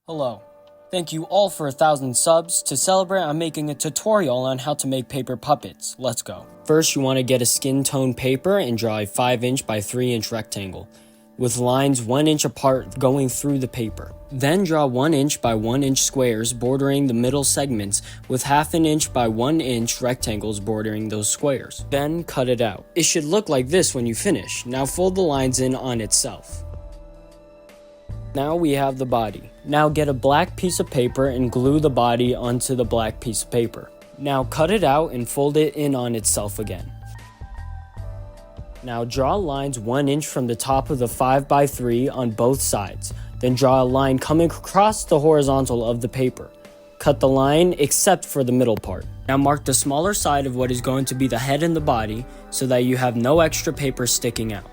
Hello. Thank you all for 1,000 subs. To celebrate, I'm making a tutorial on how to make paper puppets. Let's go. First, you want to get a skin tone paper and draw a 5" by 3" rectangle with lines 1 inch apart going through the paper. Then draw 1 inch by 1 inch squares bordering the middle segments with 1/2 inch by 1 inch rectangles bordering those squares. Then cut it out. It should look like this when you finish. Now fold the lines in on itself. Now we have the body. Now get a black piece of paper and glue the body onto the black piece of paper. Now cut it out and fold it in on itself again. Now draw lines 1 inch from the top of the 5x3 on both sides. Then draw a line coming across the horizontal of the paper. Cut the line except for the middle part. Now mark the smaller side of what is going to be the head and the body so that you have no extra paper sticking out.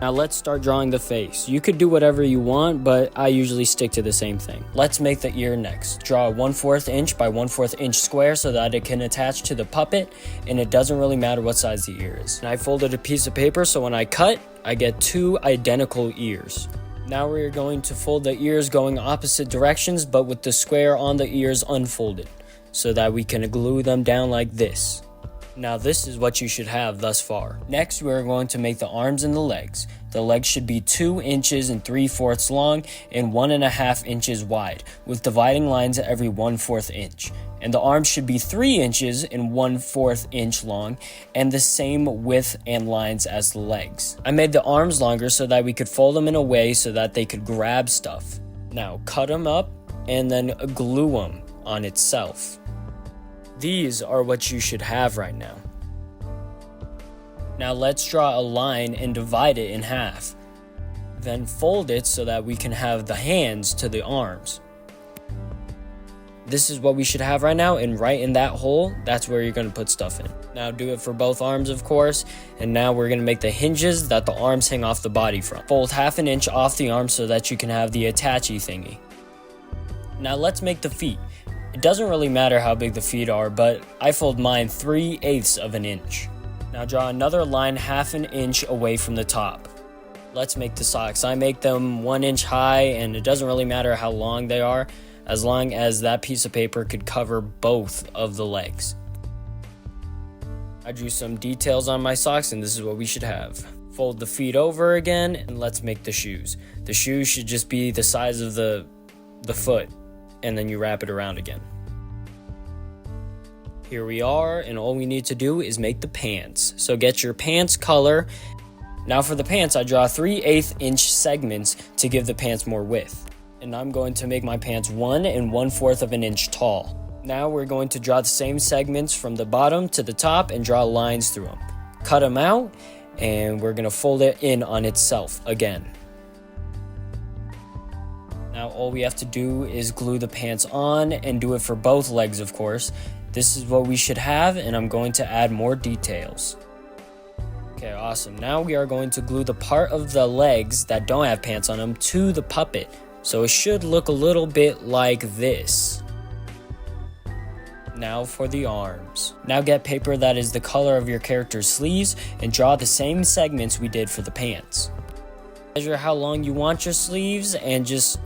Now let's start drawing the face. You could do whatever you want, but I usually stick to the same thing. Let's make the ear next. Draw a 1/4 inch by 1/4 inch square so that it can attach to the puppet, and it doesn't really matter what size the ear is. And I folded a piece of paper so when I cut, I get 2 identical ears. Now we're going to fold the ears going opposite directions, but with the square on the ears unfolded, so that we can glue them down like this. Now this is what you should have thus far. Next, we're going to make the arms and the legs. The legs should be 2 inches and 3/4 long and 1.5 inches wide, with dividing lines every 1/4 inch. And the arms should be 3 inches and 1/4 inch long and the same width and lines as the legs. I made the arms longer so that we could fold them in a way so that they could grab stuff. Now cut them up and then glue them on itself. These are what you should have right now. Now let's draw a line and divide it in half. Then fold it so that we can have the hands to the arms. This is what we should have right now, and right in that hole, that's where you're going to put stuff in. Now do it for both arms, of course, and now we're going to make the hinges that the arms hang off the body from. Fold 1/2 inch off the arm so that you can have the attachy thingy. Now let's make the feet. It doesn't really matter how big the feet are, but I fold mine 3/8 of an inch. Now draw another line 1/2 inch away from the top. Let's make the socks. I make them 1 inch high, and it doesn't really matter how long they are, as long as that piece of paper could cover both of the legs. I drew some details on my socks, and this is what we should have. Fold the feet over again, and let's make the shoes. The shoes should just be the size of the foot, and then you wrap it around again. Here we are, and all we need to do is make the pants. So get your pants color. Now for the pants, I draw 3/8 inch segments to give the pants more width. And I'm going to make my pants 1 1/4 of an inch tall. Now we're going to draw the same segments from the bottom to the top and draw lines through them. Cut them out, and we're going to fold it in on itself again. Now all we have to do is glue the pants on and do it for both legs, of course. This is what we should have, and I'm going to add more details. Okay, awesome. Now we are going to glue the part of the legs that don't have pants on them to the puppet. So it should look a little bit like this. Now for the arms. Now get paper that is the color of your character's sleeves and draw the same segments we did for the pants. Measure how long you want your sleeves and just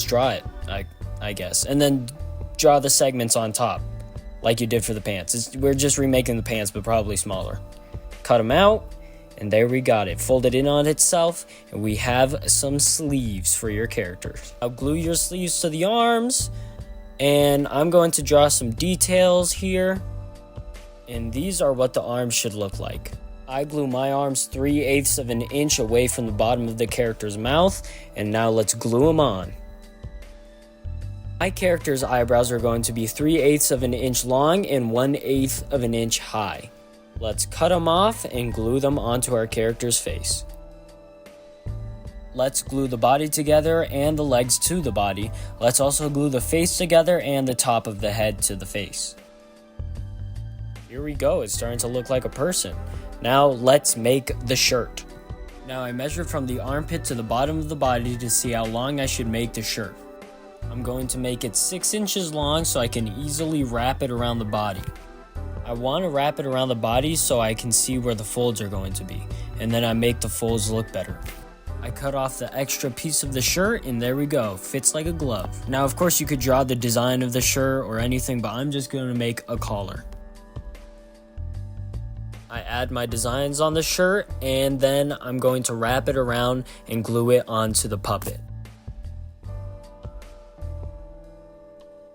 draw it, I guess. And then draw the segments on top, like you did for the pants. We're just remaking the pants, but probably smaller. Cut them out, and there we got it. Fold it in on itself, and we have some sleeves for your characters. Now glue your sleeves to the arms, and I'm going to draw some details here. And these are what the arms should look like. I glue my arms 3/8 of an inch away from the bottom of the character's mouth, and now let's glue them on. My character's eyebrows are going to be 3/8 of an inch long and 1/8 of an inch high. Let's cut them off and glue them onto our character's face. Let's glue the body together and the legs to the body. Let's also glue the face together and the top of the head to the face. Here we go, it's starting to look like a person. Now let's make the shirt. Now I measured from the armpit to the bottom of the body to see how long I should make the shirt. I'm going to make it 6 inches long so I can easily wrap it around the body. I want to wrap it around the body so I can see where the folds are going to be, and then I make the folds look better. I cut off the extra piece of the shirt and there we go, fits like a glove. Now of course you could draw the design of the shirt or anything, but I'm just going to make a collar. I add my designs on the shirt and then I'm going to wrap it around and glue it onto the puppet.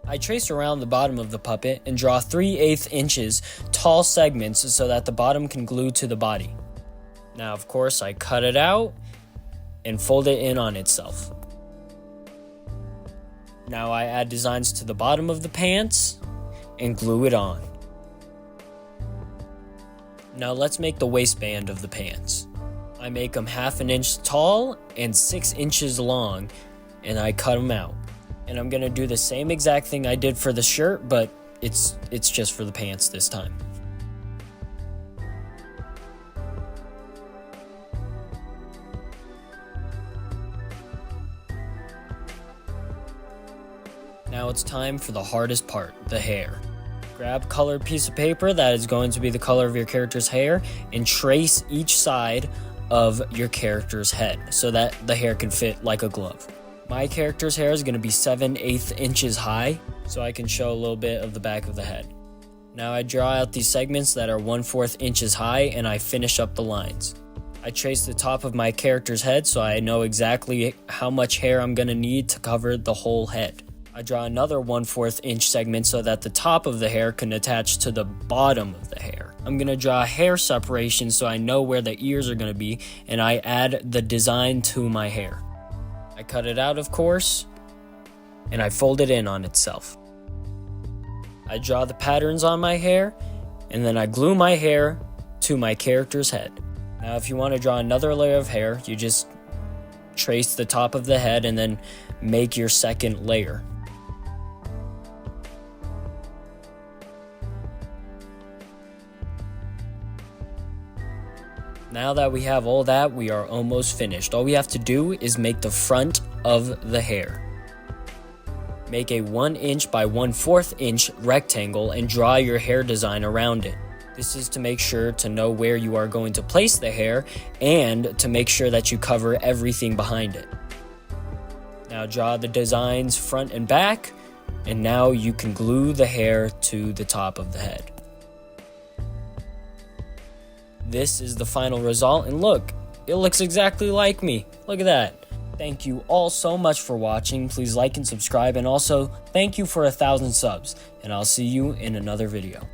I trace around the bottom of the puppet and draw 3/8 inches tall segments so that the bottom can glue to the body. Now of course I cut it out and fold it in on itself. Now I add designs to the bottom of the pants and glue it on. Now let's make the waistband of the pants. I make them 1/2 inch tall and 6 inches long and I cut them out. And I'm gonna do the same exact thing I did for the shirt, but it's just for the pants this time. Now it's time for the hardest part, the hair. Grab a colored piece of paper that is going to be the color of your character's hair and trace each side of your character's head so that the hair can fit like a glove. My character's hair is going to be 7/8 inches high, so I can show a little bit of the back of the head. Now I draw out these segments that are 1/4 inches high and I finish up the lines. I trace the top of my character's head so I know exactly how much hair I'm going to need to cover the whole head. I draw another 1/4 inch segment so that the top of the hair can attach to the bottom of the hair. I'm going to draw hair separation so I know where the ears are going to be, and I add the design to my hair. I cut it out, of course, and I fold it in on itself. I draw the patterns on my hair, and then I glue my hair to my character's head. Now, if you want to draw another layer of hair, you just trace the top of the head and then make your second layer. Now that we have all that, we are almost finished. All we have to do is make the front of the hair. Make a 1 inch by 1/4 inch rectangle and draw your hair design around it. This is to make sure to know where you are going to place the hair and to make sure that you cover everything behind it. Now draw the designs front and back, and now you can glue the hair to the top of the head. This is the final result, and look, it looks exactly like me. Look at that. Thank you all so much for watching. Please like and subscribe, and also thank you for 1,000 subs, and I'll see you in another video.